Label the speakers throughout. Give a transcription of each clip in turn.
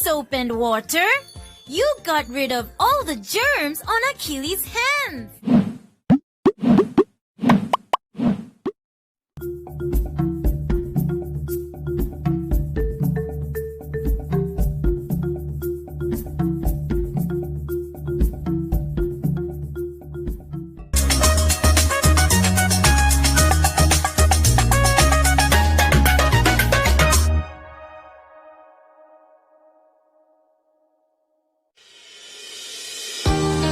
Speaker 1: soap and water. You got rid of all the germs on Achilles' hands.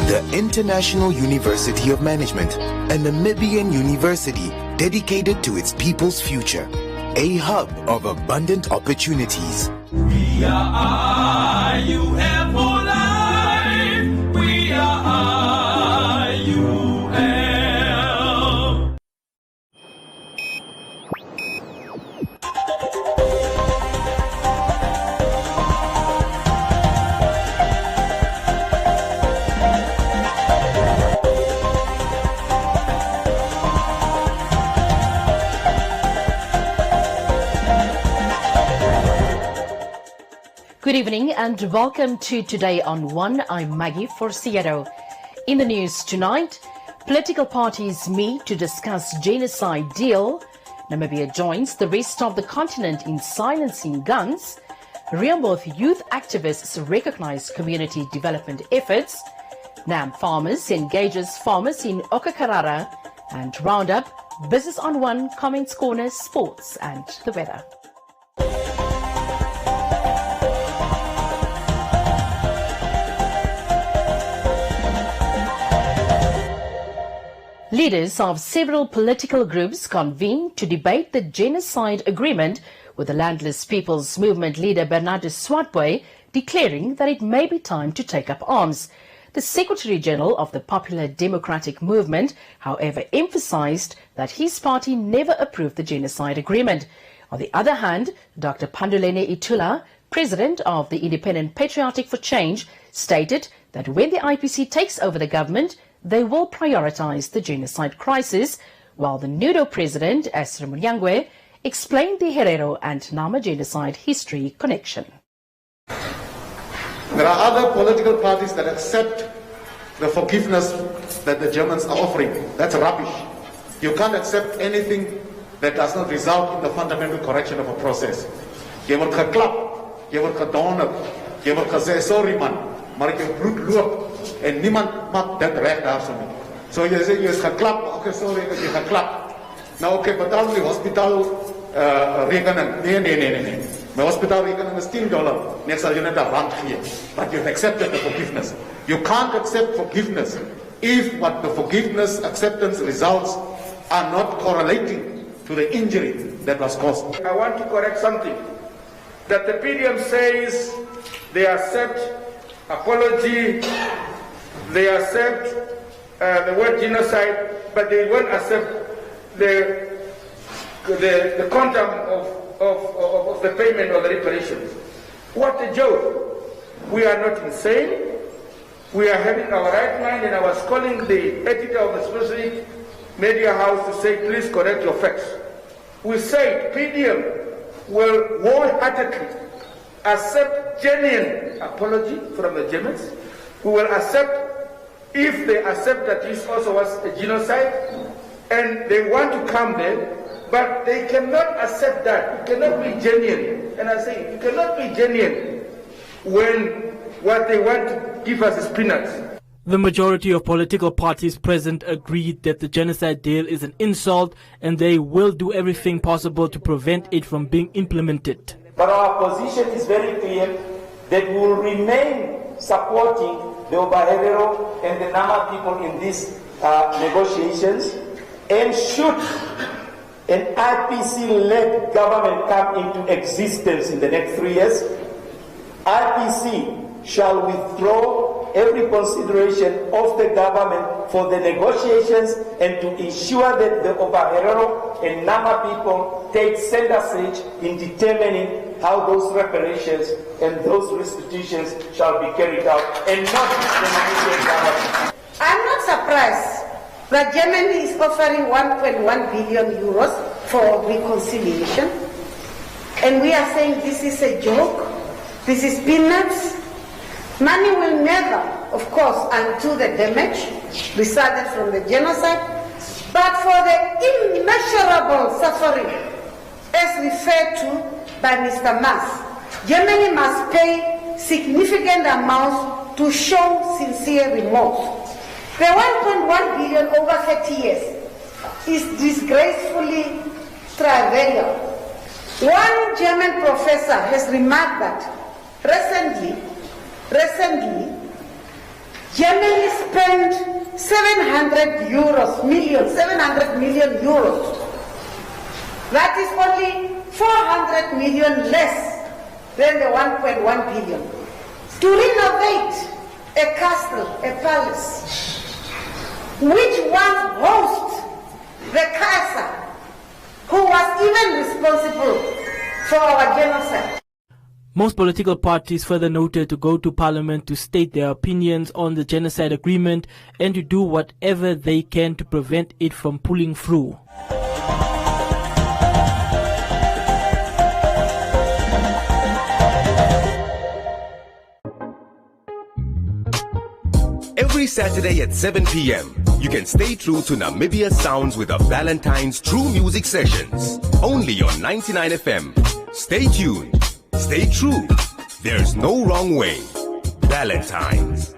Speaker 2: The International University of Management, a Namibian university dedicated to its people's future, a hub of abundant opportunities.
Speaker 3: We are IUM for life. We are IUM.
Speaker 4: Good evening and welcome to Today on One. I'm Maggie Forciero. In the news tonight, political parties meet to discuss genocide deal. Namibia joins the rest of the continent in silencing guns. Rehoboth youth activists recognize community development efforts. NAM farmers engages farmers in Okakarara. And Roundup, Business on One, Comments Corner, Sports and the weather. Leaders of several political groups convened to debate the genocide agreement, with the Landless People's Movement leader Bernardus Swartboy declaring that it may be time to take up arms. The Secretary-General of the Popular Democratic Movement, however, emphasized that his party never approved the genocide agreement. On the other hand, Dr. Pandulene Itula, president of the Independent Patriotic for Change, stated that when the IPC takes over the government, they will prioritize the genocide crisis, while the NUDO president, Asra Munyangwe, explained the Herero and Nama genocide history connection.
Speaker 5: There are other political parties that accept the forgiveness that the Germans are offering. That's rubbish. You can't accept anything that does not result in the fundamental correction of a process. Jy word geklap, jy word gedonder, jy word gesê sorry man, maar jy bloed loop. En niemand maakt dat recht daar zo niet. Zo je zegt, je is geklapt, oké, sorry dat je geklapt. Nou oké, betaal die hospitaalrekening. Nee. Mijn hospitaalrekening is $10. Nee, ik zal je net een rand geven. But you've accepted the forgiveness. You can't accept forgiveness if what the forgiveness acceptance results are not correlating to the injury that was caused.
Speaker 6: I want to correct something. That the PDM says they accept apology, they accept the word genocide, but they won't accept the quantum of the payment or the reparations. What a joke! We are not insane. We are having our right mind, and I was calling the editor of the specific media house to say, please correct your facts. We said PDM will wholeheartedly accept genuine apology from the Germans. We will accept if they accept that this also was a genocide and they want to come there, but they cannot accept that. You cannot be genuine. And I say, you cannot be genuine when what they want to give us is peanuts.
Speaker 7: The majority of political parties present agreed that the genocide deal is an insult and they will do everything possible to prevent it from being implemented.
Speaker 8: But our position is very clear that we will remain supporting the Obaherero and the Nama people in these negotiations, and should an IPC-led government come into existence in the next 3 years, IPC shall withdraw every consideration of the government for the negotiations and to ensure that the Obaherero and Nama people take center stage in determining how those reparations and those restitutions shall be carried out, and not the Namibian government.
Speaker 9: I'm not surprised that Germany is offering 1.1 billion euros for reconciliation, and we are saying this is a joke. This is peanuts. Money will never, of course, undo the damage resulted from the genocide, but for the immeasurable suffering, as referred to by Mr. Mas, Germany must pay significant amounts to show sincere remorse. The 1.1 billion over 30 years is disgracefully trivial. One German professor has remarked that recently, Germany spent 700 million euros. That is only 400 million less than the 1.1 billion to renovate a castle, a palace, which once housed the Kaiser, who was even responsible for our genocide.
Speaker 7: Most political parties further noted to go to Parliament to state their opinions on the genocide agreement and to do whatever they can to prevent it from pulling through.
Speaker 10: Every Saturday at 7 p.m., you can stay true to Namibia Sounds with the Valentine's True Music Sessions. Only on 99 FM. Stay tuned. Stay true. There's no wrong way. Valentine's.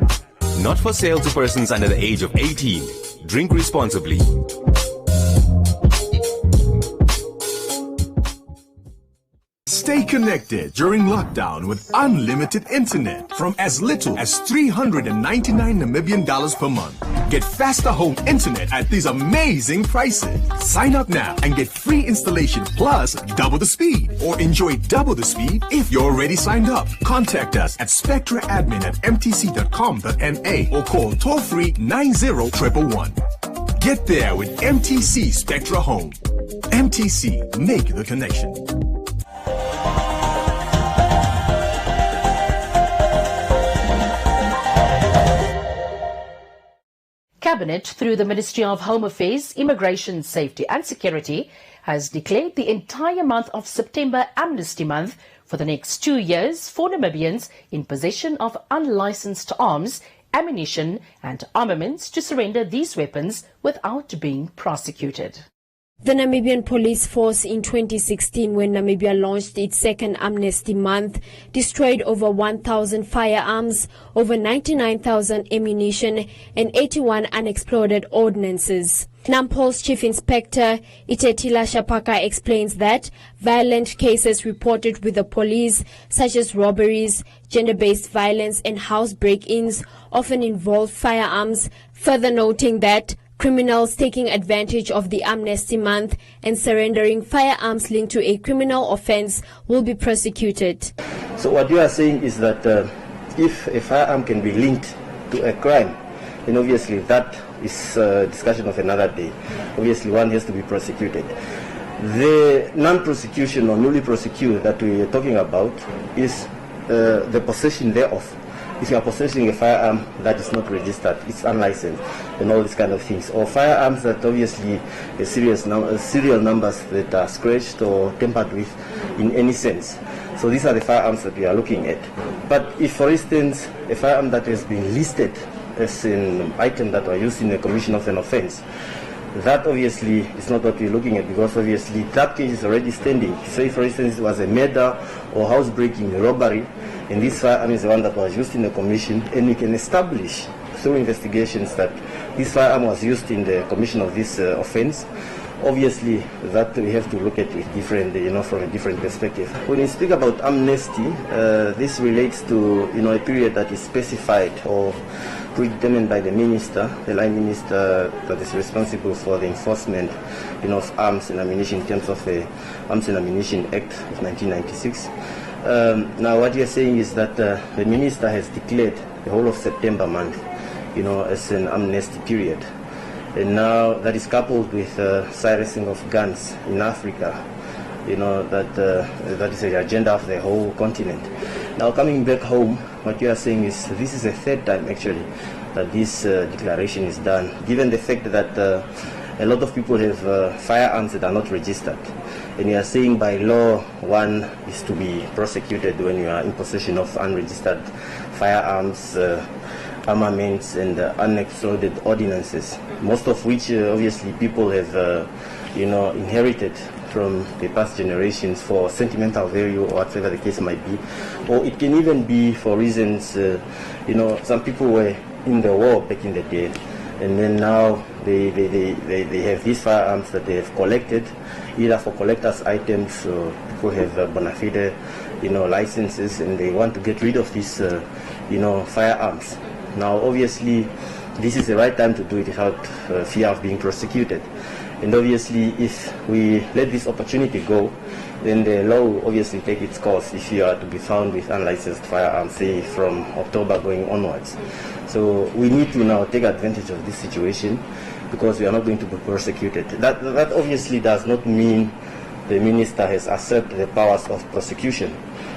Speaker 10: Not for sale to persons under the age of 18. Drink responsibly.
Speaker 11: Stay connected during lockdown with unlimited internet from as little as 399 Namibian dollars per month. Get faster home internet at these amazing prices. Sign up now and get free installation plus double the speed, or enjoy double the speed if you're already signed up. Contact us at spectraadmin@mtc.com.na or call toll-free 90111. Get there with MTC Spectra Home. MTC, make the connection.
Speaker 4: Cabinet, through the Ministry of Home Affairs, Immigration, Safety and Security, has declared the entire month of September Amnesty Month for the next 2 years for Namibians in possession of unlicensed arms, ammunition and armaments to surrender these weapons without being prosecuted.
Speaker 12: The Namibian Police Force in 2016, when Namibia launched its second Amnesty Month, destroyed over 1,000 firearms, over 99,000 ammunition and 81 unexploded ordnances. Nampol's Chief Inspector Itetila Shapaka explains that violent cases reported with the police, such as robberies, gender-based violence and house break-ins, often involve firearms, further noting that criminals taking advantage of the Amnesty Month and surrendering firearms linked to a criminal offense will be prosecuted.
Speaker 13: So what you are saying is that if a firearm can be linked to a crime, then obviously that is a discussion of another day. Obviously one has to be prosecuted. The non-prosecution or newly prosecuted that we are talking about is the possession thereof. If you are possessing a firearm that is not registered, it's unlicensed, and all these kind of things, or firearms that obviously serial numbers that are scratched or tampered with in any sense. So these are the firearms that we are looking at. But if, for instance, a firearm that has been listed as an item that were used in the commission of an offense, that obviously is not what we're looking at, because obviously that case is already standing. Say, for instance, it was a murder or housebreaking, robbery, and this firearm is the one that was used in the commission, and we can establish through investigations that this firearm was used in the commission of this offense. Obviously, that we have to look at it different, from a different perspective. When we speak about amnesty, this relates to, a period that is specified or predetermined by the minister, the line minister that is responsible for the enforcement, of arms and ammunition in terms of the Arms and Ammunition Act of 1996. Now, what you're saying is that the minister has declared the whole of September month, as an amnesty period. And now that is coupled with silencing of guns in Africa, that is the agenda of the whole continent. Now, coming back home, what you are saying is this is the third time actually that this declaration is done, given the fact that a lot of people have firearms that are not registered. And you are saying by law one is to be prosecuted when you are in possession of unregistered firearms, armaments, and unexploded ordinances, most of which obviously people have inherited from the past generations for sentimental value or whatever the case might be. Or it can even be for reasons, some people were in the war back in the day, and then now they have these firearms that they have collected, either for collectors' items or people have bona fide, licenses, and they want to get rid of these, firearms. Now, obviously, this is the right time to do it without fear of being prosecuted. And obviously, if we let this opportunity go, then the law will obviously take its course if you are to be found with unlicensed firearms, say from October going onwards. So we need to now take advantage of this situation because we are not going to be prosecuted. That obviously does not mean the minister has usurped the powers of prosecution,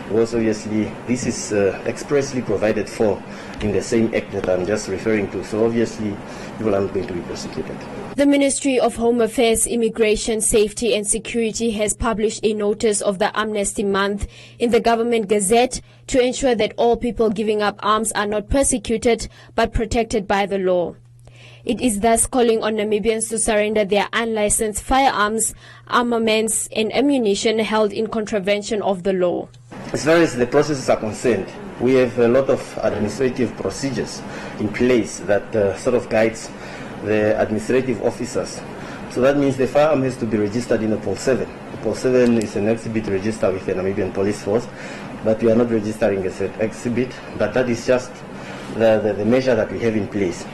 Speaker 13: because obviously this is expressly provided for in the same act that I'm just referring to. So obviously people are not going to be prosecuted.
Speaker 12: The Ministry of Home Affairs, Immigration, Safety and Security has published a notice of the Amnesty Month in the Government Gazette to ensure that all people giving up arms are not persecuted but protected by the law. It is thus calling on Namibians to surrender their unlicensed firearms, armaments and ammunition held in contravention of the law.
Speaker 13: As far as the processes are concerned, we have a lot of administrative procedures in place that sort of guides the administrative officers. So that means the firearm has to be registered in a Pol 7. The Pol 7 is an exhibit registered with the Namibian Police Force, but we are not registering as an exhibit, but that is just the measure that we have in place.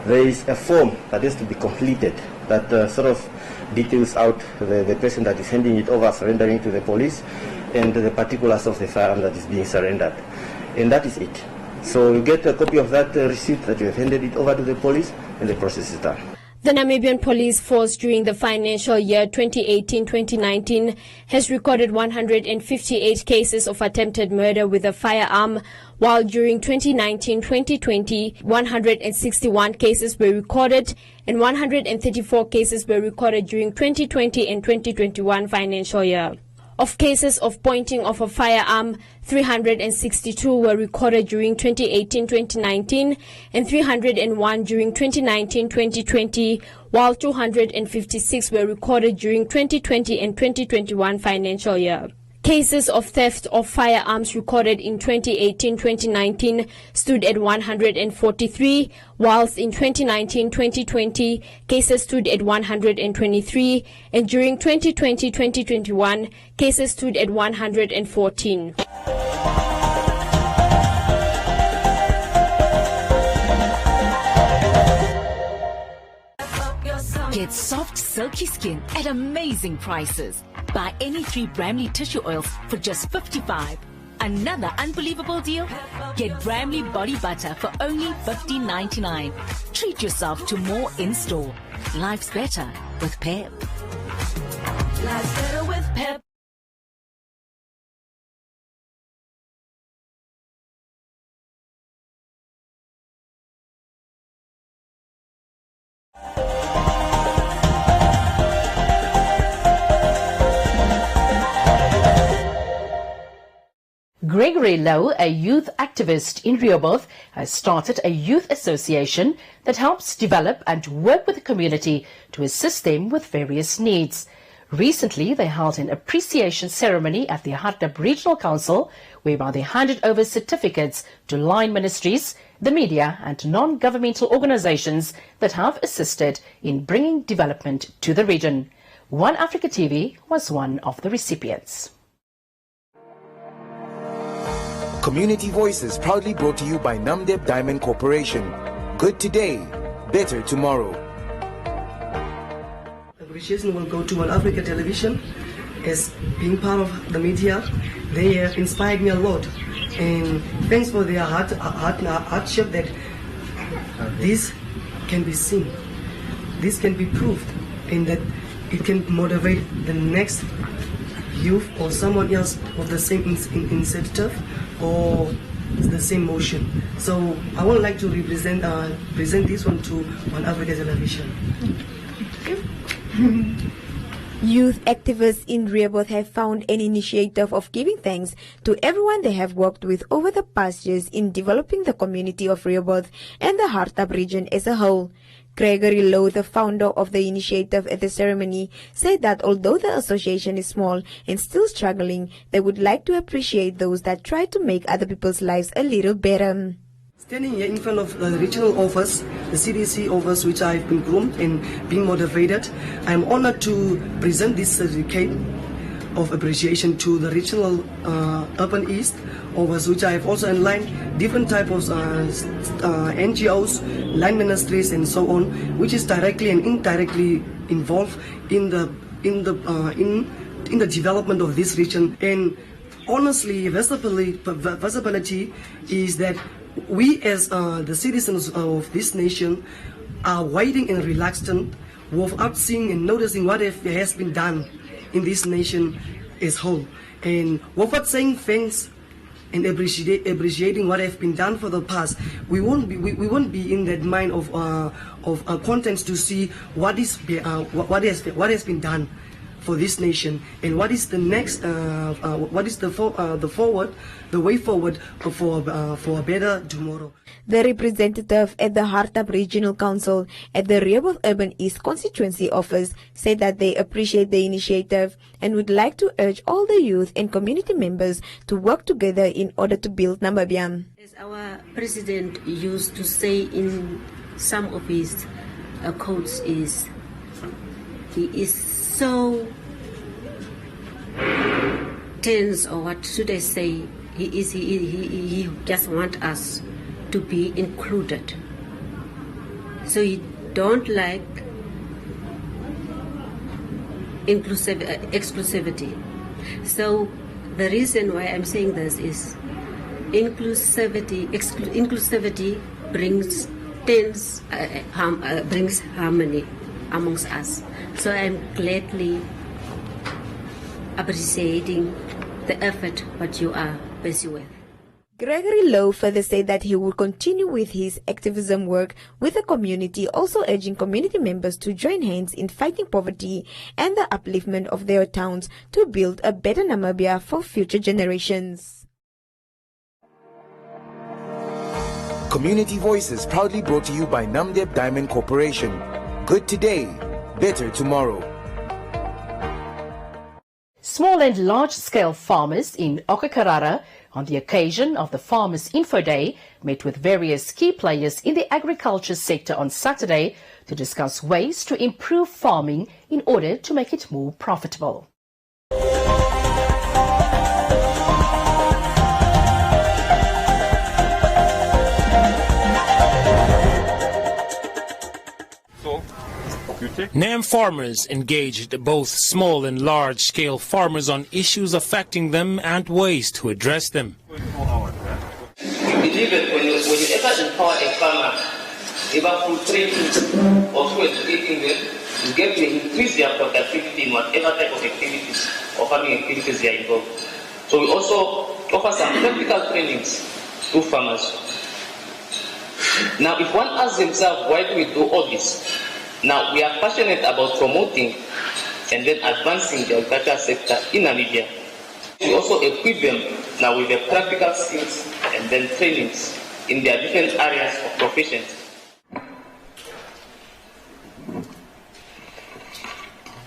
Speaker 13: There is a form that has to be completed that sort of details out the person that is handing it over, surrendering to the police, and the particulars of the firearm that is being surrendered. And that is it. So you get a copy of that receipt that you have handed it over to the police, and the process is done.
Speaker 12: The Namibian Police Force during the financial year 2018-2019 has recorded 158 cases of attempted murder with a firearm, while during 2019-2020, 161 cases were recorded and 134 cases were recorded during 2020 and 2021 financial year. Of cases of pointing of a firearm, 362 were recorded during 2018-2019 and 301 during 2019-2020, while 256 were recorded during 2020 and 2021 financial year. Cases of theft of firearms recorded in 2018-2019 stood at 143, whilst in 2019-2020 cases stood at 123, and during 2020-2021 cases stood at 114.
Speaker 14: Get soft, silky skin at amazing prices. Buy any 3 Bramley tissue oils for just 55. Another unbelievable deal? Get Bramley body butter for only $15.99. Treat yourself to more in-store. Life's better with Pep. Life's better with Pep.
Speaker 4: Gregory Lowe, a youth activist in Rehoboth, has started a youth association that helps develop and work with the community to assist them with various needs. Recently, they held an appreciation ceremony at the Hartap Regional Council, whereby they handed over certificates to line ministries, the media and non-governmental organizations that have assisted in bringing development to the region. One Africa TV was one of the recipients.
Speaker 2: Community Voices proudly brought to you by Namdeb Diamond Corporation. Good today, better tomorrow.
Speaker 15: Appreciation will go to One Africa Television as being part of the media. They have inspired me a lot, and thanks for their hardship that this can be seen, this can be proved, and that it can motivate the next youth or someone else of the same initiative or the same motion. So I would like to present this one to One Africa Television.
Speaker 16: Youth activists in Rehoboth have found an initiative of giving thanks to everyone they have worked with over the past years in developing the community of Rehoboth and the Hardap region as a whole. Gregory Lowe, the founder of the initiative at the ceremony, said that although the association is small and still struggling, they would like to appreciate those that try to make other people's lives a little better.
Speaker 15: Standing here in front of the regional office, the CDC office, which I've been groomed and being motivated, I'm honored to present this certificate of appreciation to the regional Urban East office, which I have also enlined different types of NGOs, line ministries, and so on, which is directly and indirectly involved in the development of this region. And honestly, visibility is that we as the citizens of this nation are waiting and reluctant without seeing and noticing what has been done in this nation as whole. And without saying thanks and appreciating what has been done for the past, we won't be in that mind of contents to see what has been done for this nation and what is the next, what is the way forward for a better tomorrow.
Speaker 16: The representative at the Hardap Regional Council at the Rehoboth Urban East Constituency Office said that they appreciate the initiative and would like to urge all the youth and community members to work together in order to build Namibia.
Speaker 17: As our president used to say in some of his quotes is, he is so tense, or what should I say, he just wants us to be included. So he don't like exclusivity. So the reason why I'm saying this is inclusivity brings brings harmony amongst us. So I'm gladly appreciating the effort what you are busy with.
Speaker 16: Gregory Lowe further said that he will continue with his activism work with the community, also urging community members to join hands in fighting poverty and the upliftment of their towns to build a better Namibia for future generations.
Speaker 2: Community Voices proudly brought to you by Namdeb Diamond Corporation. Good today, better tomorrow.
Speaker 4: Small and large-scale farmers in Okakarara, on the occasion of the Farmers Info Day, met with various key players in the agriculture sector on Saturday to discuss ways to improve farming in order to make it more profitable.
Speaker 18: NAM farmers engaged both small and large-scale farmers on issues affecting them and ways to address them.
Speaker 19: We believe that when you ever empower a farmer, either through training or through educating them, you get to increase their productivity in whatever type of activities or farming activities they are involved. So we also offer some practical trainings to farmers. Now, if one asks themselves, why do we do all this? Now, we are passionate about promoting and then advancing the agriculture sector in Namibia. We also equip them now with the practical skills and then trainings in their different areas of professions.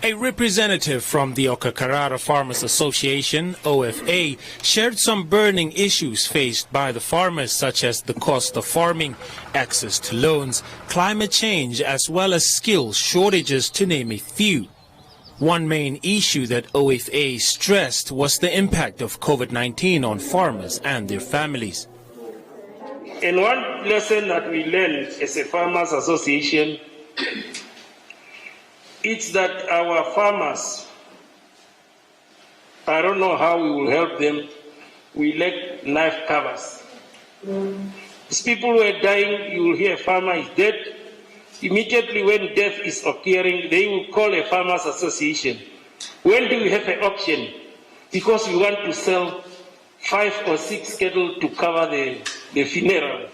Speaker 18: A representative from the Okakarara Farmers Association, OFA, shared some burning issues faced by the farmers, such as the cost of farming, access to loans, climate change, as well as skill shortages, to name a few. One main issue that OFA stressed was the impact of COVID-19 on farmers and their families.
Speaker 8: And one lesson that we learned as a farmers association, it's that our farmers, I don't know how we will help them, we lack life covers. As people were dying, you will hear a farmer is dead. Immediately when death is occurring, they will call a farmers association. When do we have an auction? Because we want to sell 5 or 6 cattle to cover the funeral.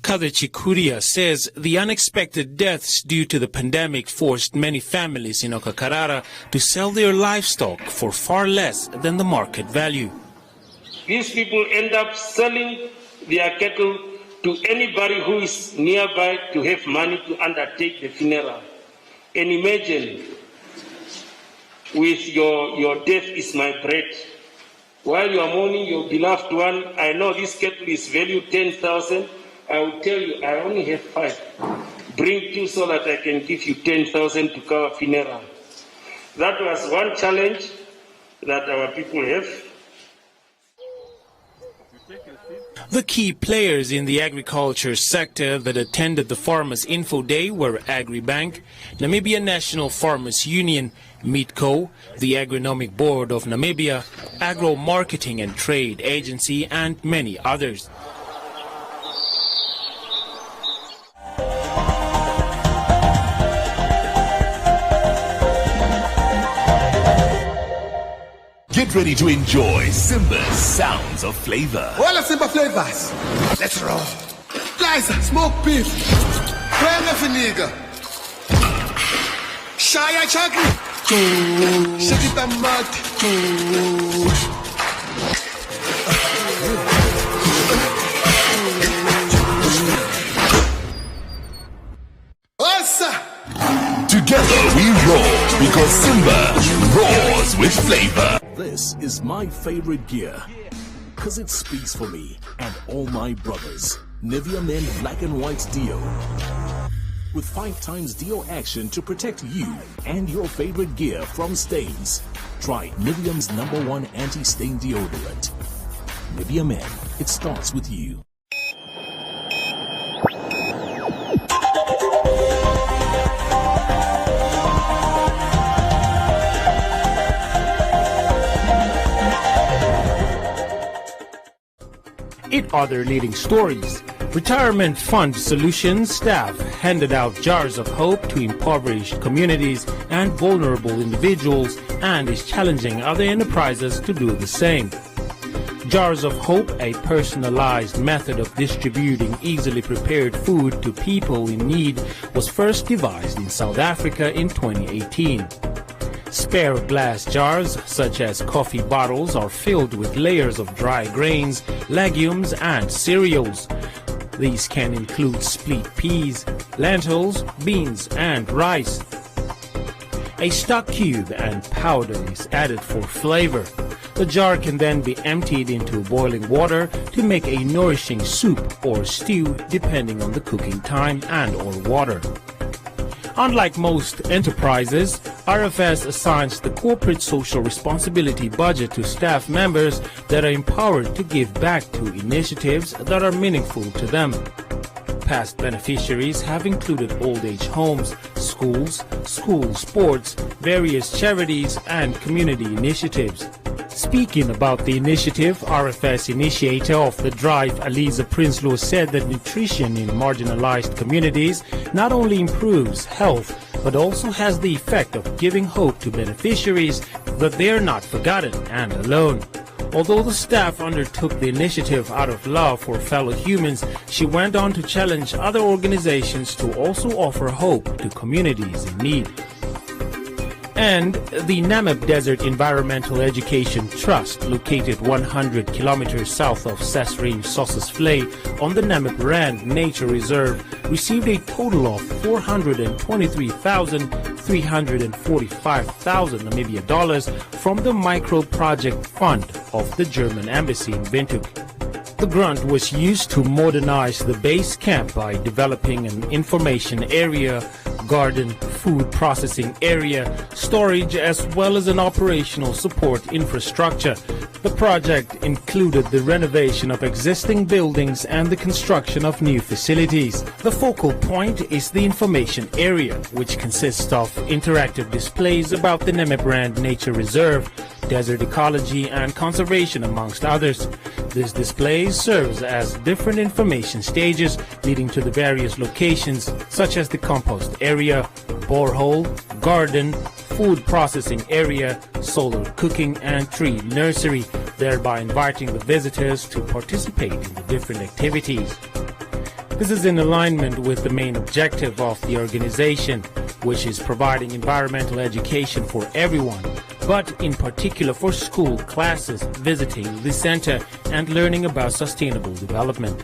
Speaker 18: Kadechi Kuria says the unexpected deaths due to the pandemic forced many families in Okakarara to sell their livestock for far less than the market value.
Speaker 8: These people end up selling their cattle to anybody who is nearby to have money to undertake the funeral. And imagine, with your death is my bread. While you are mourning your beloved one, I know this cattle is valued 10,000. I will tell you, I only have 5. Bring 2 so that I can give you 10,000 to cover funeral. That was one challenge that our people have.
Speaker 18: The key players in the agriculture sector that attended the Farmers Info Day were Agribank, Namibia National Farmers Union, Meatco, the Agronomic Board of Namibia, Agro Marketing and Trade Agency, and many others.
Speaker 11: Get ready to enjoy Simba's sounds of flavor.
Speaker 20: All the Simba flavors. Let's roll. Liza, smoked beef. Kwenya finiga. Shaya chakri. Shakita mat.
Speaker 11: Together we roll because Simba roars with flavor. This is my favorite gear because it speaks for me and all my brothers. Nivea Men Black and White Deo. With 5 times Deo action to protect you and your favorite gear from stains. Try Nivea's #1 anti-stain deodorant. Nivea Men, it starts with you.
Speaker 18: In other leading stories, Retirement Fund Solutions staff handed out jars of hope to impoverished communities and vulnerable individuals and is challenging other enterprises to do the same. Jars of Hope, a personalized method of distributing easily prepared food to people in need, was first devised in South Africa in 2018. Spare glass jars, such as coffee bottles, are filled with layers of dry grains, legumes, and cereals. These can include split peas, lentils, beans, and rice. A stock cube and powder is added for flavor. The jar can then be emptied into boiling water to make a nourishing soup or stew, depending on the cooking time and/or water. Unlike most enterprises, RFS assigns the corporate social responsibility budget to staff members that are empowered to give back to initiatives that are meaningful to them. Past beneficiaries have included old age homes, schools, school sports, various charities, and community initiatives. Speaking about the initiative, RFS initiator of the drive, Aliza Prinsloo, said that nutrition in marginalized communities not only improves health, but also has the effect of giving hope to beneficiaries that they are not forgotten and alone. Although the staff undertook the initiative out of love for fellow humans, she went on to challenge other organizations to also offer hope to communities in need. And the Namib Desert Environmental Education Trust, located 100 kilometers south of Sasrim Sossusvlei on the Namib Rand Nature Reserve, received a total of 423,345 Namibia dollars from the Micro Project Fund of the German Embassy in Windhoek. The grant was used to modernize the base camp by developing an information area, garden, food processing area, storage, as well as an operational support infrastructure. The project included the renovation of existing buildings and the construction of new facilities. The focal point is the information area, which consists of interactive displays about the Namib Rand Nature Reserve, desert ecology, and conservation, amongst others. This display serves as different information stages leading to the various locations, such as the compost area, borehole, garden, food processing area, solar cooking, and tree nursery, thereby inviting the visitors to participate in the different activities. This is in alignment with the main objective of the organization, which is providing environmental education for everyone, but in particular for school classes, visiting the center, and learning about sustainable development.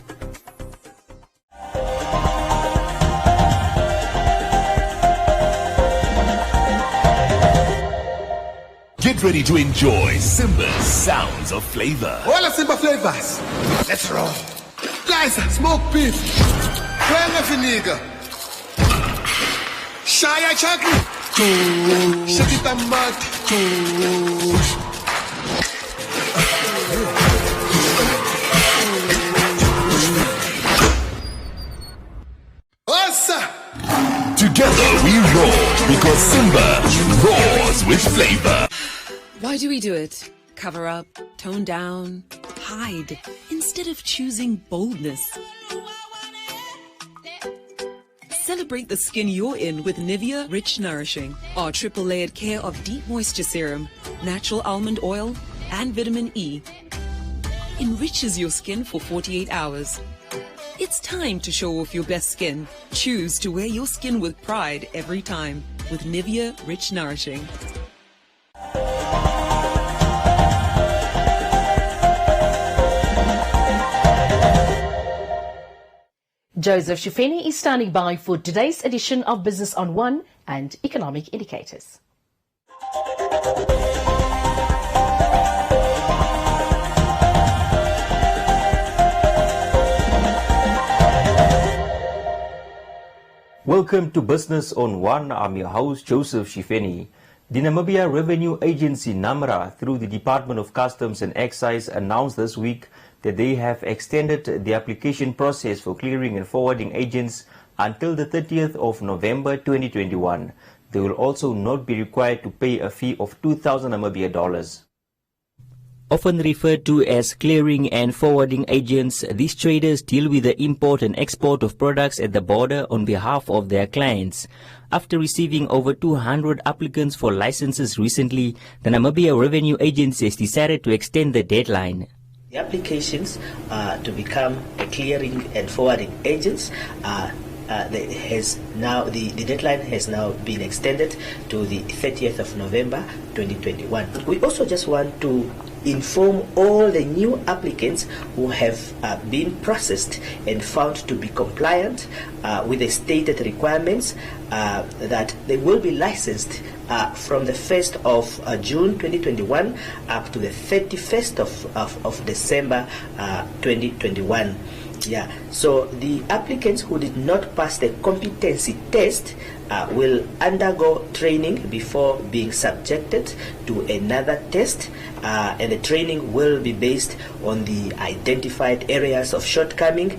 Speaker 11: Get ready to enjoy Simba's sounds of flavor.
Speaker 20: All the Simba flavors. Let's roll. Liza, smoke beef. Kwanga finiga. Shaya chaki. Shakita mat.
Speaker 11: Together we roar because Simba roars with flavor.
Speaker 21: Why do we do it? Cover up, tone down, hide, instead of choosing boldness. Celebrate the skin you're in with Nivea Rich Nourishing, our triple layered care of deep moisture serum, natural almond oil, and vitamin E. Enriches your skin for 48 hours. It's time to show off your best skin. Choose to wear your skin with pride every time with Nivea Rich Nourishing.
Speaker 4: Joseph Shifeni is standing by for today's edition of Business on One and Economic Indicators.
Speaker 22: Welcome to Business on One. I'm your host, Joseph Shifeni. The Namibia Revenue Agency, NAMRA, through the Department of Customs and Excise, announced this week that they have extended the application process for clearing and forwarding agents until the 30th of November 2021. They will also not be required to pay a fee of 2,000 Namibia dollars.
Speaker 23: Often referred to as clearing and forwarding agents, these traders deal with the import and export of products at the border on behalf of their clients. After receiving over 200 applicants for licenses recently, the Namibia Revenue Agency has decided to extend the deadline.
Speaker 24: The applications to become a clearing and forwarding agents the deadline has now been extended to the 30th of November 2021. We also just want to inform all the new applicants who have been processed and found to be compliant with the stated requirements that they will be licensed from the 1st of June 2021 up to the 31st of December 2021. Yeah, so the applicants who did not pass the competency test will undergo training before being subjected to another test, and the training will be based on the identified areas of shortcoming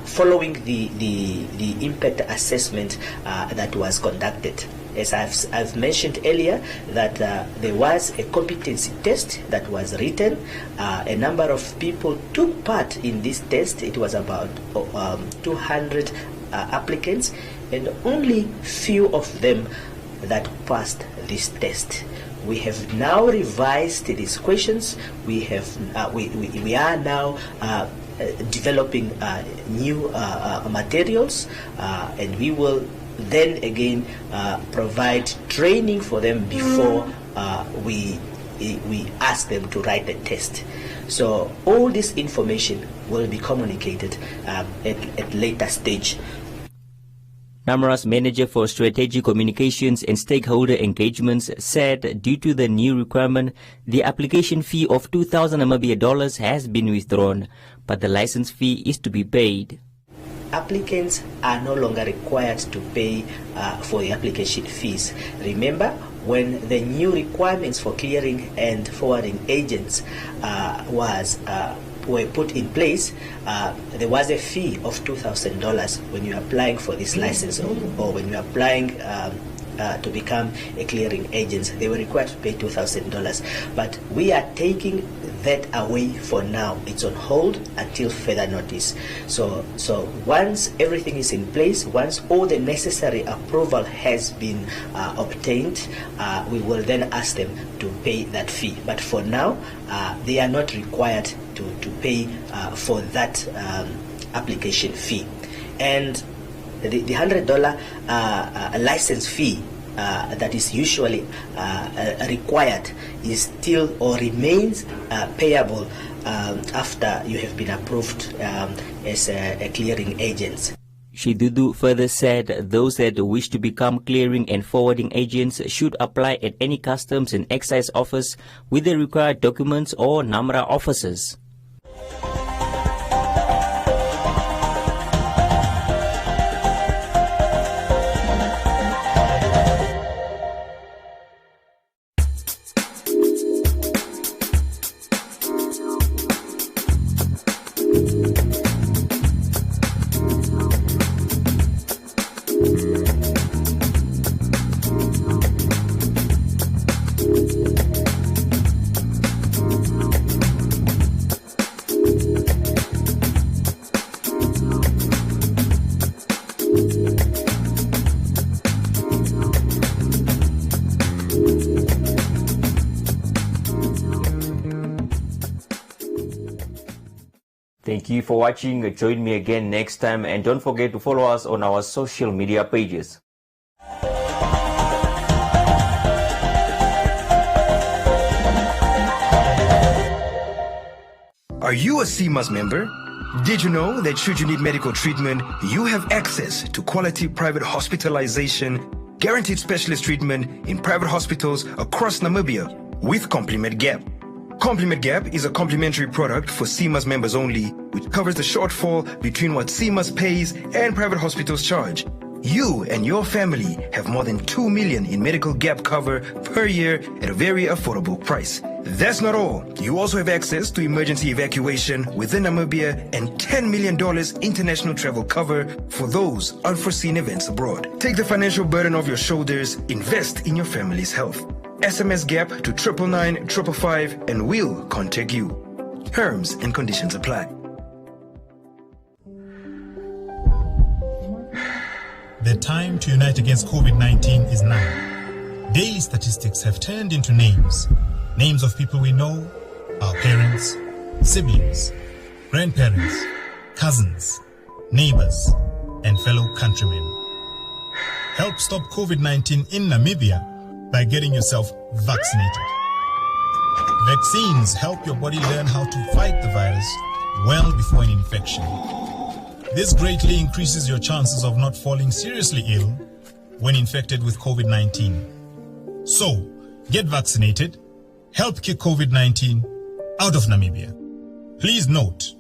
Speaker 24: following the impact assessment that was conducted. As I've mentioned earlier, that there was a competency test that was written. A number of people took part in this test. It was about 200 applicants, and only few of them that passed this test. We have now revised these questions. We are now developing new materials, and we will then again provide training for them before we ask them to write the test. So all this information will be communicated at later stage.
Speaker 23: NAMRA's manager for strategic communications and stakeholder engagements said due to the new requirement, the application fee of 2,000 Namibia dollars has been withdrawn, but the license fee is to be paid.
Speaker 24: Applicants are no longer required to pay for the application fees. Remember, when the new requirements for clearing and forwarding agents were put in place, there was a fee of $2,000 when you're applying for this license, or when you're applying to become a clearing agent. They were required to pay $2,000, but we are taking that away for now. It's on hold until further notice. So once everything is in place, once all the necessary approval has been obtained, we will then ask them to pay that fee. But for now, they are not required to pay for that application fee. and the $100 license fee that is usually required is still or remains payable after you have been approved as a clearing agent.
Speaker 23: Shidudu further said those that wish to become clearing and forwarding agents should apply at any customs and excise office with the required documents or NAMRA offices.
Speaker 22: Thank you for watching. Join me again next time, and don't forget to follow us on our social media pages.
Speaker 2: Are you a CMAS member? Did you know that should you need medical treatment, you have access to quality private hospitalization, guaranteed specialist treatment in private hospitals across Namibia with Complement Gap? Complement Gap is a complimentary product for CMAS members only, which covers the shortfall between what CMAS pays and private hospitals charge. You and your family have more than 2 million in medical gap cover per year at a very affordable price. That's not all. You also have access to emergency evacuation within Namibia and $10 million international travel cover for those unforeseen events abroad. Take the financial burden off your shoulders, invest in your family's health. SMS GAP to 999 555 and we'll contact you. Terms and conditions apply.
Speaker 1: The time to unite against COVID-19 is now. Daily statistics have turned into names. Names of people we know, our parents, siblings, grandparents, cousins, neighbors, and fellow countrymen. Help stop COVID-19 in Namibia by getting yourself vaccinated. Vaccines help your body learn how to fight the virus well before an infection. This greatly increases your chances of not falling seriously ill when infected with COVID-19. So, get vaccinated, help kick COVID-19 out of Namibia. Please note,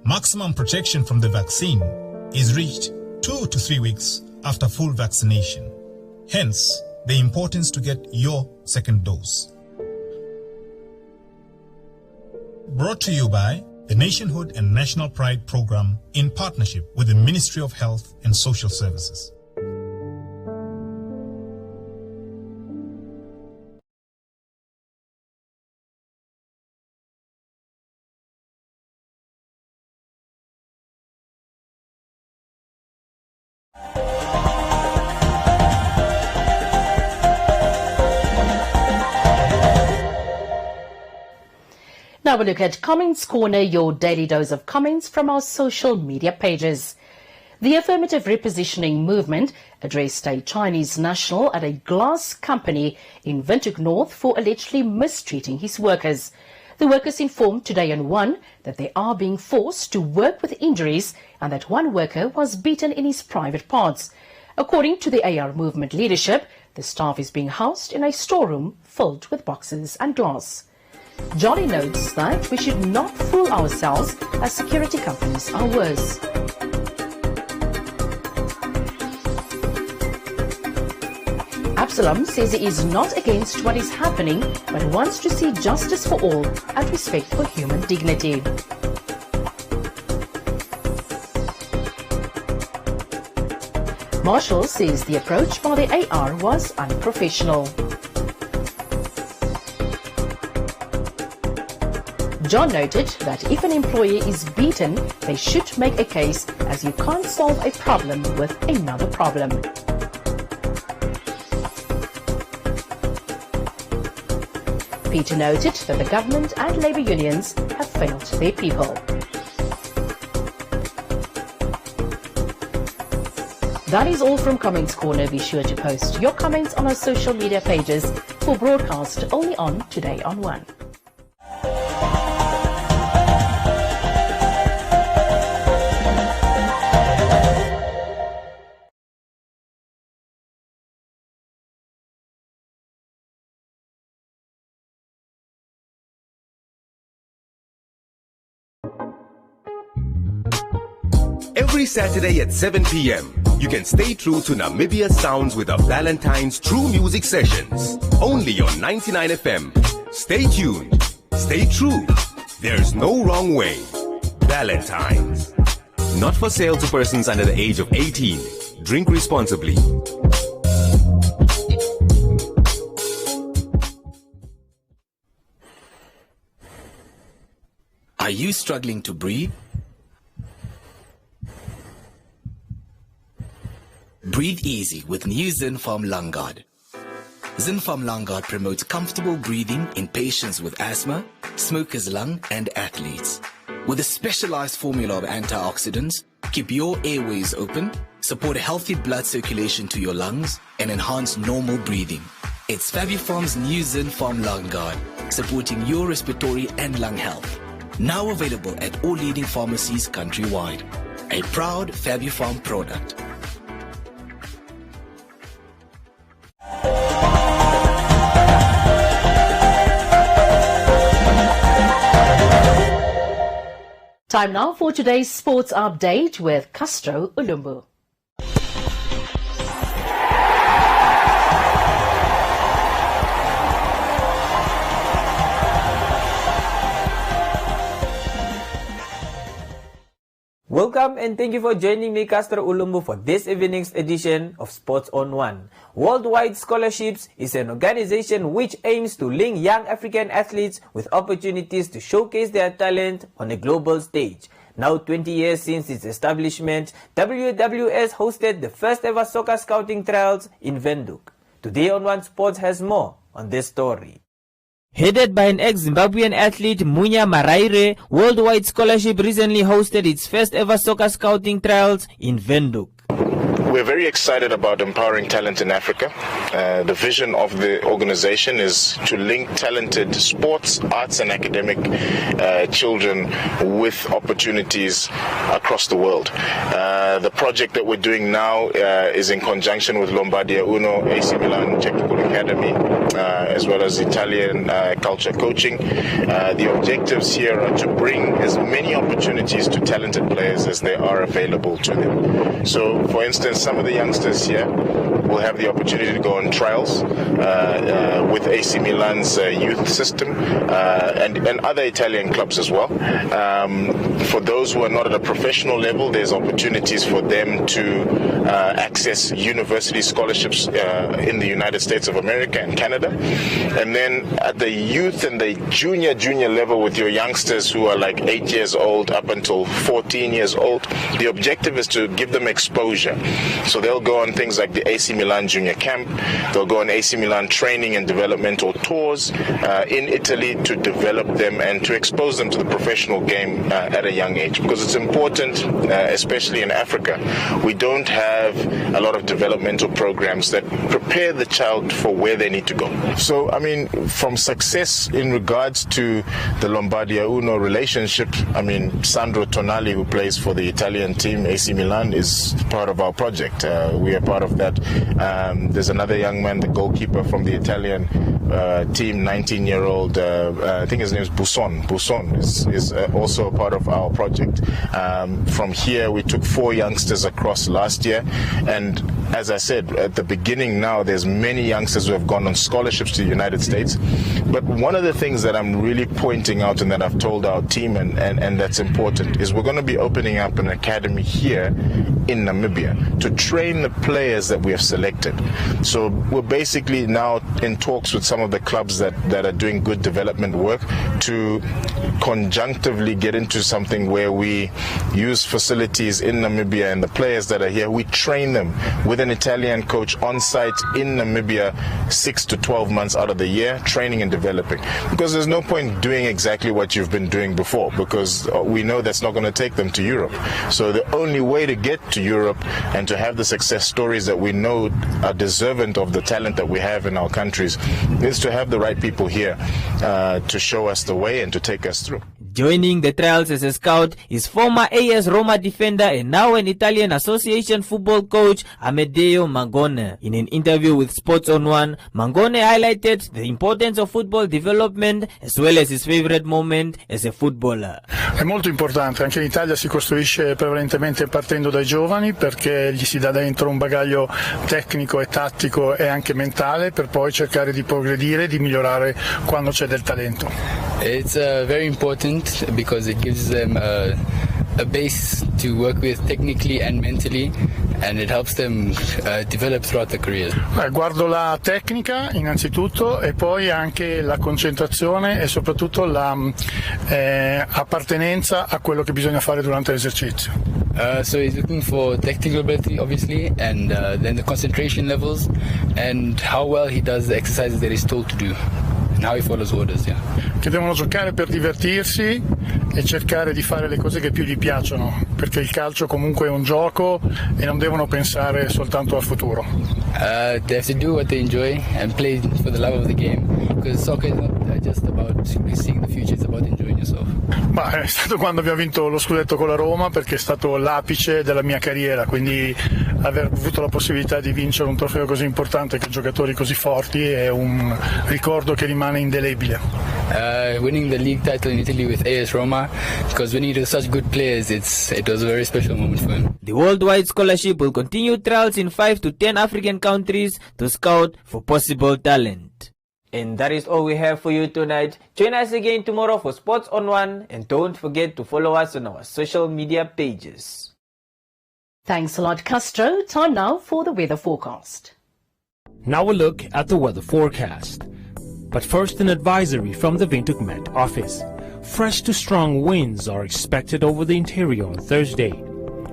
Speaker 1: maximum protection from the vaccine is reached 2 to 3 weeks after full vaccination. Hence, the importance to get your second dose. Brought to you by the Nationhood and National Pride Program in partnership with the Ministry of Health and Social Services.
Speaker 4: Now we look at Comments Corner, your daily dose of comments from our social media pages. The affirmative repositioning movement addressed a Chinese national at a glass company in Windhoek North for allegedly mistreating his workers. The workers informed Today on One that they are being forced to work with injuries and that one worker was beaten in his private parts. According to the AR movement leadership, the staff is being housed in a storeroom filled with boxes and glass. Johnny notes that we should not fool ourselves as security companies are worse. Absalom says he is not against what is happening but wants to see justice for all and respect for human dignity. Marshall says the approach by the AR was unprofessional. John noted that if an employee is beaten, they should make a case, as you can't solve a problem with another problem. Peter noted that the government and labour unions have failed their people. That is all from Comments Corner. Be sure to post your comments on our social media pages for broadcast only on Today on One.
Speaker 10: Every Saturday at 7 p.m., you can stay true to Namibia Sounds with the Valentine's True Music Sessions. Only on 99 FM. Stay tuned. Stay true. There's no wrong way. Valentine's. Not for sale to persons under the age of 18. Drink responsibly.
Speaker 3: Are you struggling to breathe? Breathe easy with new Zinfarm Lung Guard. Zinfarm Lung Guard promotes comfortable breathing in patients with asthma, smokers' lung, and athletes. With a specialized formula of antioxidants, keep your airways open, support a healthy blood circulation to your lungs, and enhance normal breathing. It's Fabufarm's new Zinfarm Lung Guard, supporting your respiratory and lung health. Now available at all leading pharmacies countrywide. A proud Fabufarm product.
Speaker 4: Time now for today's sports update with Castro Ulumbu.
Speaker 5: Welcome and thank you for joining me, Castro Ulumbu, for this evening's edition of Sports on One. Worldwide Scholarships is an organization which aims to link young African athletes with opportunities to showcase their talent on a global stage. Now 20 years since its establishment, WWS hosted the first ever soccer scouting trials in Windhoek. Today on One Sports has more on this story. Headed by an ex-Zimbabwean athlete, Munya Maraire, Worldwide Scholarship recently hosted its first ever soccer scouting trials in Windhoek.
Speaker 6: We're very excited about empowering talent in Africa. The vision of the organization is to link talented sports, arts and academic children with opportunities across the world. The project that we're doing now is in conjunction with Lombardia Uno, AC Milan Technical Academy, as well as Italian culture coaching. The objectives here are to bring as many opportunities to talented players as there are available to them. So, for instance, some of the youngsters here will have the opportunity to go on trials with AC Milan's youth system and other Italian clubs as well. For those who are not at a professional level, there's opportunities for them to access university scholarships in the United States of America and Canada. And then at the youth and the junior level with your youngsters who are like 8 years old up until 14 years old, the objective is to give them exposure. So they'll go on things like the AC Milan Junior Camp, they'll go on AC Milan training and developmental tours in Italy to develop them and to expose them to the professional game at a young age. Because it's important, especially in Africa, we don't have a lot of developmental programs that prepare the child for where they need to go. So, I mean, from success in regards to the Lombardia Uno relationship, I mean, Sandro Tonali, who plays for the Italian team, AC Milan, is part of our project. We are part of that. There's another young man, the goalkeeper from the Italian team, 19-year-old, I think his name is Busson. Busson is also a part of our project. From here, we took 4 youngsters across last year, and as I said at the beginning, now there's many youngsters who have gone on scholarships to the United States. But one of the things that I'm really pointing out and that I've told our team and that's important is we're going to be opening up an academy here in Namibia to train the players that we have selected. So we're basically now in talks with some of the clubs that are doing good development work to conjunctively get into something where we use facilities in Namibia, and the players that are here, we train them with with an Italian coach on site in Namibia 6 to 12 months out of the year, training and developing. Because there's no point doing exactly what you've been doing before, because we know that's not going to take them to Europe. So the only way to get to Europe and to have the success stories that we know are deserving of the talent that we have in our countries is to have the right people here to show us the way and to take us through.
Speaker 5: Joining the trials as a scout is former AS Roma defender and now an Italian Association football coach Amedeo Mangone. In an interview with Sports on One, Mangone highlighted the importance of football development as well as his favorite moment as a footballer.
Speaker 7: È molto importante, anche in Italia si costruisce prevalentemente partendo dai giovani perché gli si dà dentro un bagaglio tecnico e tattico e anche mentale per poi cercare di progredire e di migliorare quando c'è del talento.
Speaker 9: It's very important because it gives them a base to work with technically and mentally, and it helps them develop throughout their career.
Speaker 7: Guardo la tecnica innanzitutto e poi anche la concentrazione e soprattutto la appartenenza a quello che bisogna fare durante l'esercizio.
Speaker 9: So he's looking for tactical ability, obviously, and then the concentration levels and how well he does the exercises that he's told to do. How he follows orders, yeah.
Speaker 7: Che devono giocare per divertirsi e cercare di fare le cose che più gli piacciono, perché il calcio comunque è un gioco e non devono pensare soltanto al futuro.
Speaker 9: They have to do what they enjoy and play for the love of the game, because soccer is not just about seeing the future, it's about enjoying yourself.
Speaker 7: Ma è stato quando abbiamo vinto lo scudetto con la Roma, perché è stato l'apice della mia carriera, quindi aver avuto la possibilità di vincere un trofeo così importante con giocatori così forti è un ricordo che rimane indelebile.
Speaker 9: Winning the league title in Italy with AS Roma, because winning to such good players, it was a very special moment for him.
Speaker 5: The worldwide scholarship will continue trials in 5 to 10 African countries to scout for possible talent. And that is all we have for you tonight. Join us again tomorrow for Sports on One, and don't forget to follow us on our social media pages.
Speaker 4: Thanks a lot, Castro. Time now for the weather forecast.
Speaker 18: Now a look at the weather forecast. But first, an advisory from the Windhoek Met office. Fresh to strong winds are expected over the interior on Thursday.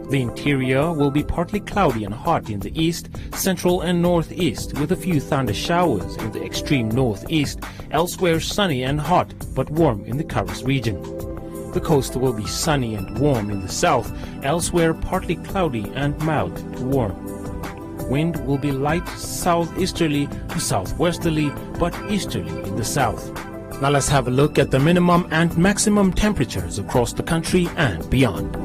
Speaker 18: The interior will be partly cloudy and hot in the east, central and northeast, with a few thunder showers in the extreme northeast, elsewhere sunny and hot but warm in the Karas region. The coast will be sunny and warm in the south, elsewhere partly cloudy and mild to warm. Wind will be light southeasterly to southwesterly, but easterly in the south. Now let's have a look at the minimum and maximum temperatures across the country and beyond.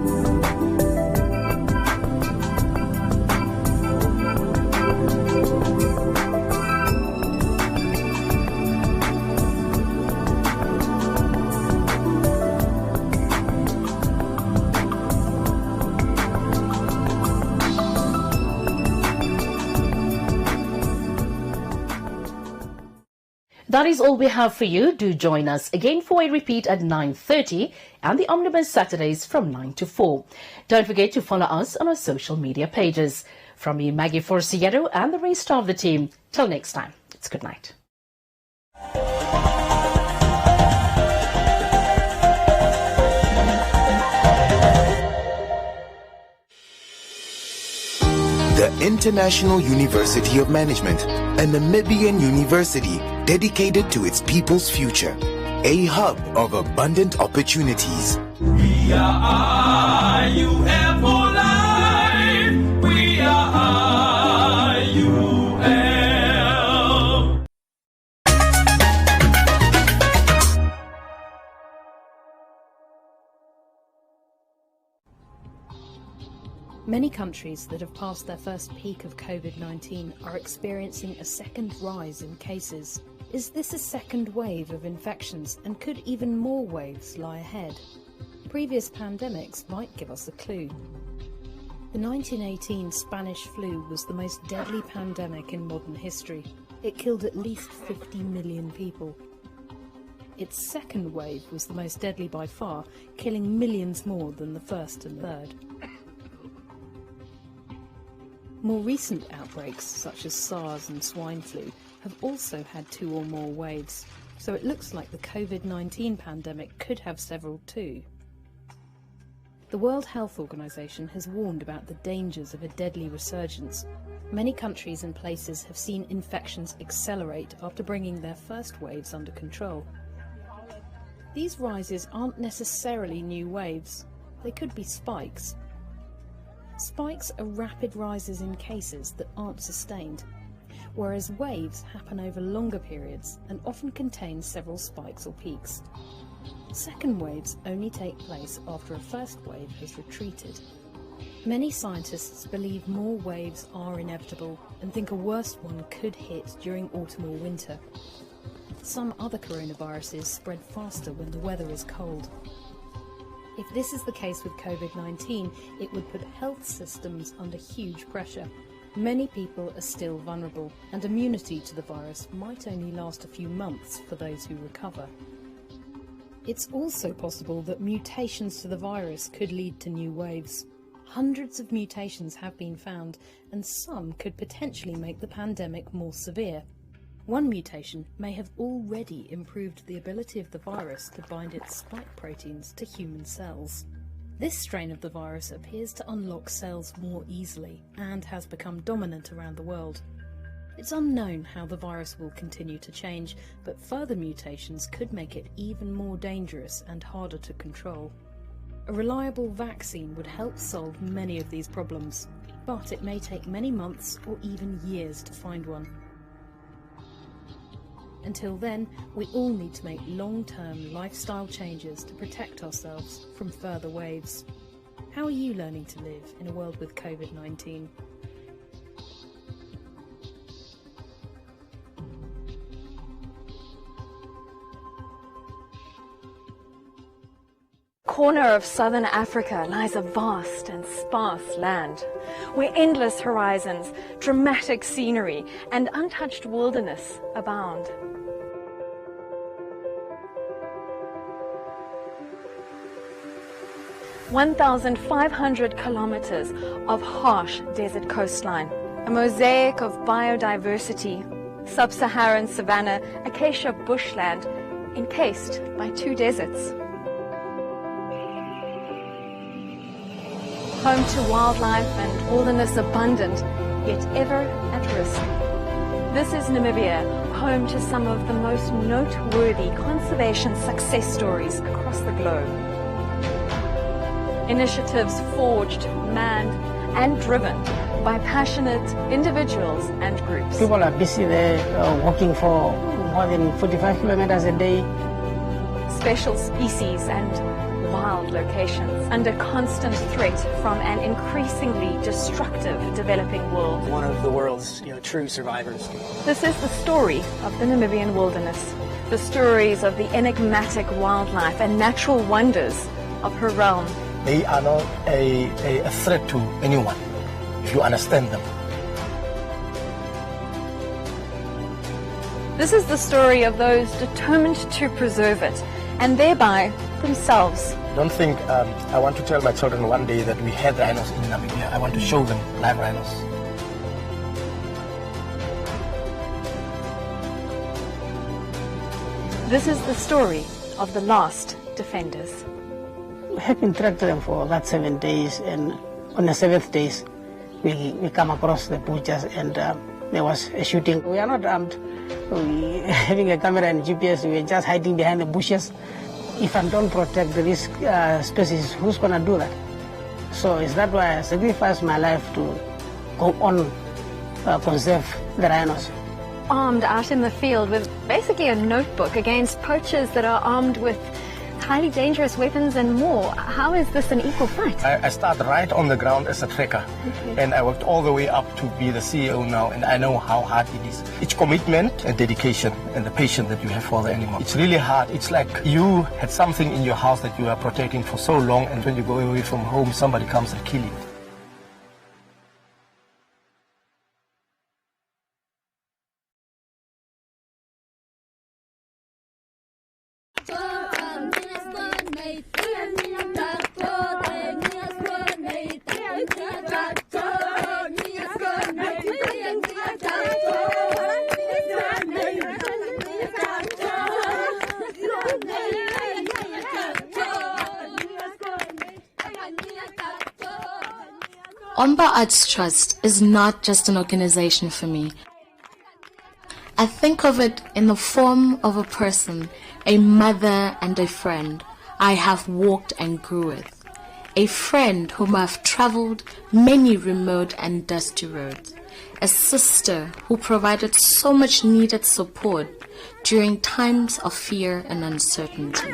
Speaker 4: That is all we have for you. Do join us again for a repeat at 9:30 and the Omnibus Saturdays from 9 to 4. Don't forget to follow us on our social media pages. From me, Maggie Forciero, and the rest of the team. Till next time, it's good night.
Speaker 12: The International University of Management, a Namibian university dedicated to its people's future, a hub of abundant opportunities.
Speaker 13: We are IUM for life. We are IUM.
Speaker 25: Many countries that have passed their first peak of COVID-19 are experiencing a second rise in cases. Is this a second wave of infections, and could even more waves lie ahead? Previous pandemics might give us a clue. The 1918 Spanish flu was the most deadly pandemic in modern history. It killed at least 50 million people. Its second wave was the most deadly by far, killing millions more than the first and third. More recent outbreaks, such as SARS and swine flu, have also had 2 or more waves, so it looks like the COVID-19 pandemic could have several too. The World Health Organization has warned about the dangers of a deadly resurgence. Many countries and places have seen infections accelerate after bringing their first waves under control. These rises aren't necessarily new waves. They could be spikes. Spikes are rapid rises in cases that aren't sustained, whereas waves happen over longer periods and often contain several spikes or peaks. Second waves only take place after a first wave has retreated. Many scientists believe more waves are inevitable and think a worse one could hit during autumn or winter. Some other coronaviruses spread faster when the weather is cold. If this is the case with COVID-19, it would put health systems under huge pressure. Many people are still vulnerable, and immunity to the virus might only last a few months for those who recover. It's also possible that mutations to the virus could lead to new waves. Hundreds of mutations have been found, and some could potentially make the pandemic more severe. One mutation may have already improved the ability of the virus to bind its spike proteins to human cells. This strain of the virus appears to unlock cells more easily and has become dominant around the world. It's unknown how the virus will continue to change, but further mutations could make it even more dangerous and harder to control. A reliable vaccine would help solve many of these problems, but it may take many months or even years to find one. Until then, we all need to make long-term lifestyle changes to protect ourselves from further waves. How are you learning to live in a world with COVID-19?
Speaker 14: Corner of southern Africa lies a vast and sparse land, where endless horizons, dramatic scenery, and untouched wilderness abound. (1,500 kilometers of harsh desert coastline, a mosaic of biodiversity, sub-Saharan savanna, acacia bushland, encased by 2 deserts. Home to wildlife and wilderness abundant, yet ever at risk. This is Namibia, home to some of the most noteworthy conservation success stories across the globe. Initiatives forged, manned, and driven by passionate individuals and groups.
Speaker 15: People are busy there walking for more than 45 kilometers a day.
Speaker 14: Special species and wild locations under constant threat from an increasingly destructive developing world.
Speaker 15: One of the world's true survivors.
Speaker 14: This is the story of the Namibian wilderness, the stories of the enigmatic wildlife and natural wonders of her realm.
Speaker 15: They are not a threat to anyone, if you understand them.
Speaker 14: This is the story of those determined to preserve it, and thereby themselves.
Speaker 15: Don't think I want to tell my children one day that we had rhinos in Namibia. I want to show them live rhinos.
Speaker 14: This is the story of the last defenders.
Speaker 15: We have been tracking them for about 7 days, and on the 7th day, we come across the butchers, and there was a shooting. We are not armed. We having a camera and GPS, we are just hiding behind the bushes. If I don't protect the risk species, who's going to do that? So is that why I sacrificed my life to go on conserve the rhinos.
Speaker 14: Armed out in the field with basically a notebook against poachers that are armed with highly dangerous weapons and more. How is this an equal fight?
Speaker 15: I start right on the ground as a tracker, and I worked all the way up to be the CEO now, and I know how hard it is. It's commitment and dedication and the patience that you have for the animal. It's really hard. It's like you had something in your house that you are protecting for so long, and when you go away from home, somebody comes and kills it.
Speaker 8: Omba Arts Trust is not just an organization for me. I think of it in the form of a person, a mother and a friend I have walked and grew with. A friend whom I've traveled many remote and dusty roads. A sister who provided so much needed support during times of fear and uncertainty.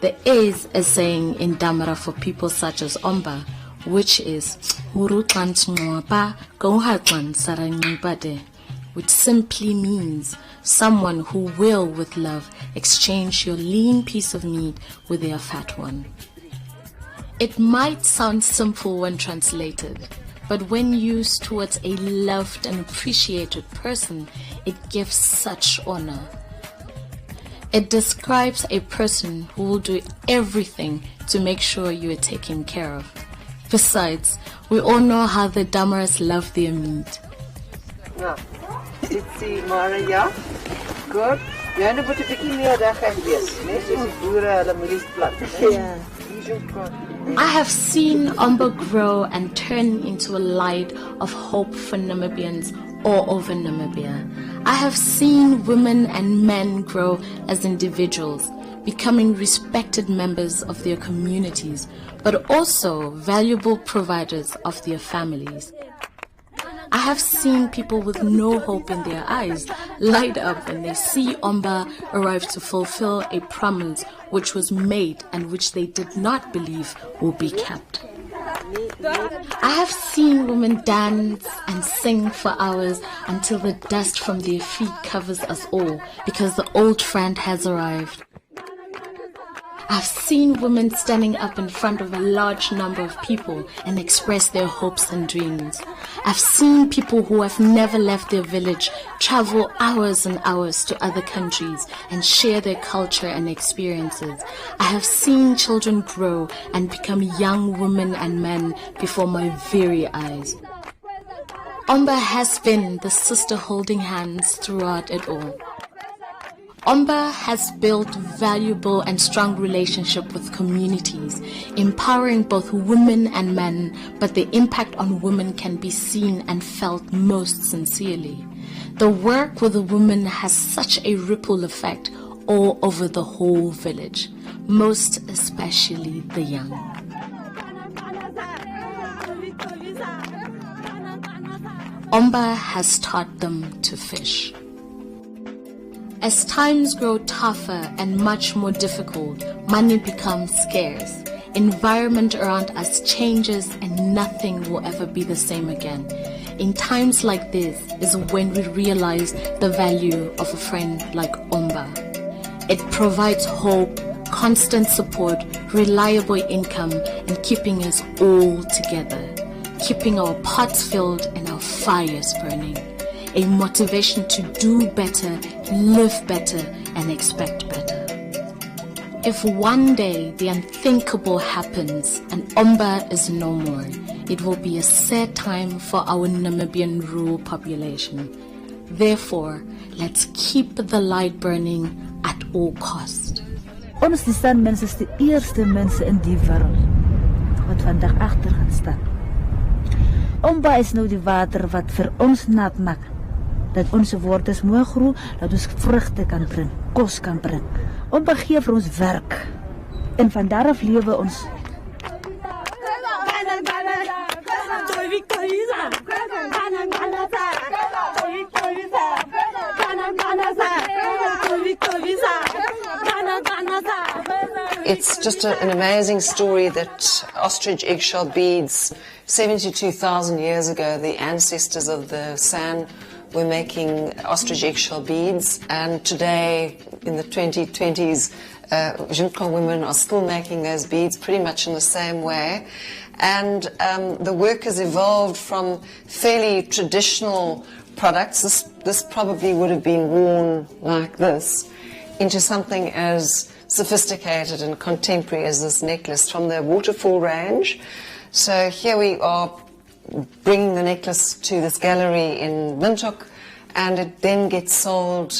Speaker 8: There is a saying in Damara for people such as Omba, which is which simply means someone who will, with love, exchange your lean piece of meat with their fat one. It might sound simple when translated, but when used towards a loved and appreciated person, it gives such honor. It describes a person who will do everything to make sure you are taken care of. Besides, we all know how the Damaras love their meat.
Speaker 16: Ja, Sitsi Maria. Goed. Jy moet 'n bietjie meer reg wees, né? Soos die boere hulle mieliesplant. Ja.
Speaker 8: I have seen Omba grow and turn into a light of hope for Namibians all over Namibia. I have seen women and men grow as individuals, becoming respected members of their communities, but also valuable providers of their families. I have seen people with no hope in their eyes light up when they see Omba arrive to fulfill a promise which was made and which they did not believe will be kept. I have seen women dance and sing for hours until the dust from their feet covers us all because the old friend has arrived. I've seen women standing up in front of a large number of people and express their hopes and dreams. I've seen people who have never left their village travel hours and hours to other countries and share their culture and experiences. I have seen children grow and become young women and men before my very eyes. Omba has been the sister holding hands throughout it all. Omba has built valuable and strong relationship with communities, empowering both women and men, but the impact on women can be seen and felt most sincerely. The work with the women has such a ripple effect all over the whole village, most especially the young. Omba has taught them to fish. As times grow tougher and much more difficult, money becomes scarce. Environment around us changes and nothing will ever be the same again. In times like this is when we realize the value of a friend like Omba. It provides hope, constant support, reliable income, and keeping us all together, keeping our pots filled and our fires burning. A motivation to do better, live better, and expect better. If one day the unthinkable happens and Omba is no more, it will be a sad time for our Namibian rural population. Therefore, let's keep the light burning at all costs.
Speaker 11: Ons die Sanmense is die eerste mense in die wêreld wat vandag agter gaan staan. Omba is nou die water wat vir ons nat maak, dat onze wortels mooi groeien, dat ons vruchten kan brengen, kos kan brengen. Omba gee vir ons werk en van daaraf lewe ons.
Speaker 17: It's just an amazing story that ostrich eggshell beads, 72,000 years ago, the ancestors of the San were making ostrich eggshell beads, and today in the 2020s, Junko women are still making those beads pretty much in the same way. And the work has evolved from fairly traditional products. This probably would have been worn like this, into something as sophisticated and contemporary as this necklace from the waterfall range. So here we are bringing the necklace to this gallery in Windhoek, and it then gets sold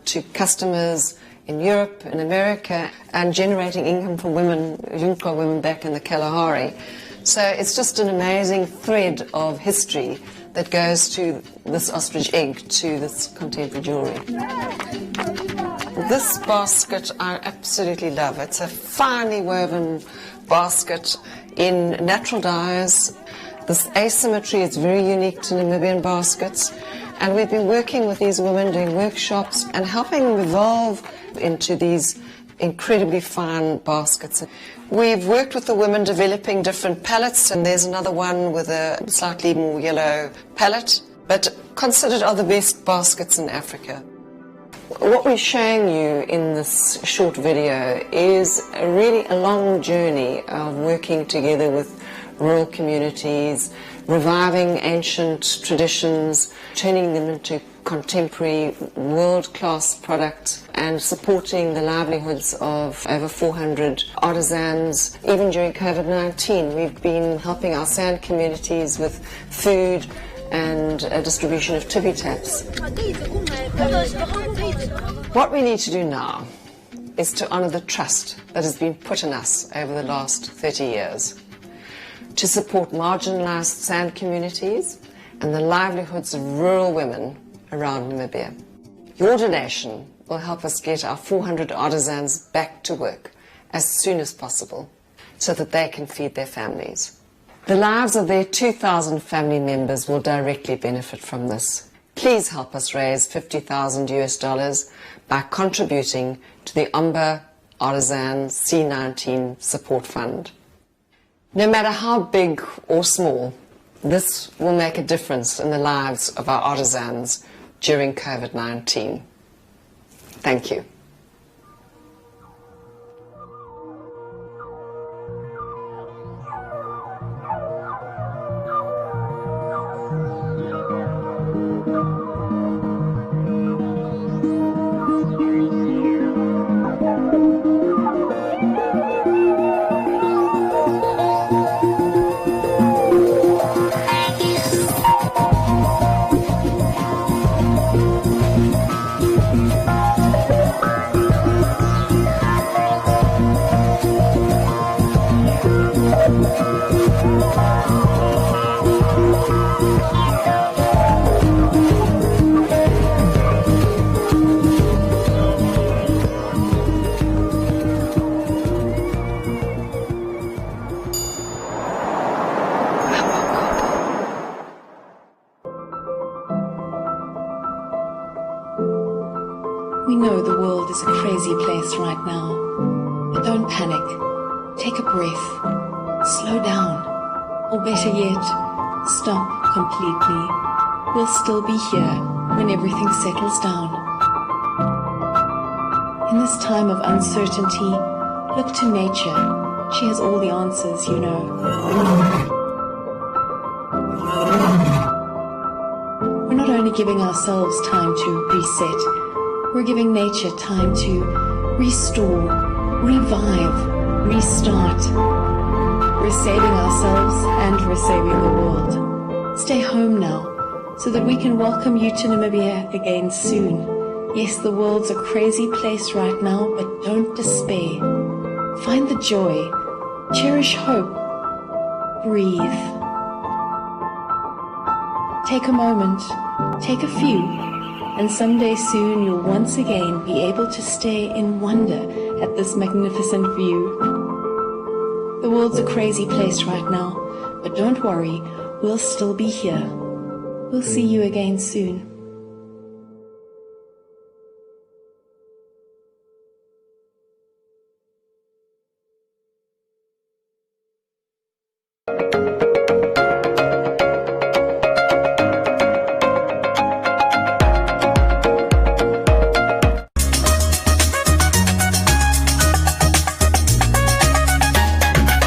Speaker 17: to customers in Europe, in America, and generating income for women, Junko women back in the Kalahari. So it's just an amazing thread of history that goes to this ostrich egg, to this contemporary jewelry. This basket I absolutely love. It's a finely woven basket in natural dyes. This asymmetry is very unique to Namibian baskets. And we've been working with these women, doing workshops and helping them evolve into these incredibly fine baskets. We've worked with the women developing different palettes, and there's another one with a slightly more yellow palette, but considered are the best baskets in Africa. What we're showing you in this short video is really a long journey of working together with rural communities, reviving ancient traditions, turning them into contemporary world-class products, and supporting the livelihoods of over 400 artisans. Even during COVID-19, we've been helping our sand communities with food and distribution of tippy taps. What we need to do now is to honour the trust that has been put in us over the last 30 years, to support marginalised sand communities and the livelihoods of rural women around Namibia. Your donation will help us get our 400 artisans back to work as soon as possible so that they can feed their families. The lives of their 2,000 family members will directly benefit from this. Please help us raise $50,000 by contributing to the Umba Artisan C19 Support Fund. No matter how big or small, this will make a difference in the lives of our artisans during COVID-19. Thank you.
Speaker 19: We know the world is a crazy place right now, but don't panic. Take a breath, slow down, or better yet, stop completely. We'll still be here when everything settles down. In this time of uncertainty, look to nature. She has all the answers, you know. We're not only giving ourselves time to reset, we're giving nature time to restore, revive, restart. We're saving ourselves and we're saving the world. Stay home now, so that we can welcome you to Namibia again soon. Yes, the world's a crazy place right now, but don't despair. Find the joy, cherish hope, breathe. Take a moment, take a few, and someday soon you'll once again be able to stare in wonder at this magnificent view. The world's a crazy place right now, but don't worry, we'll still be here. We'll see you again soon.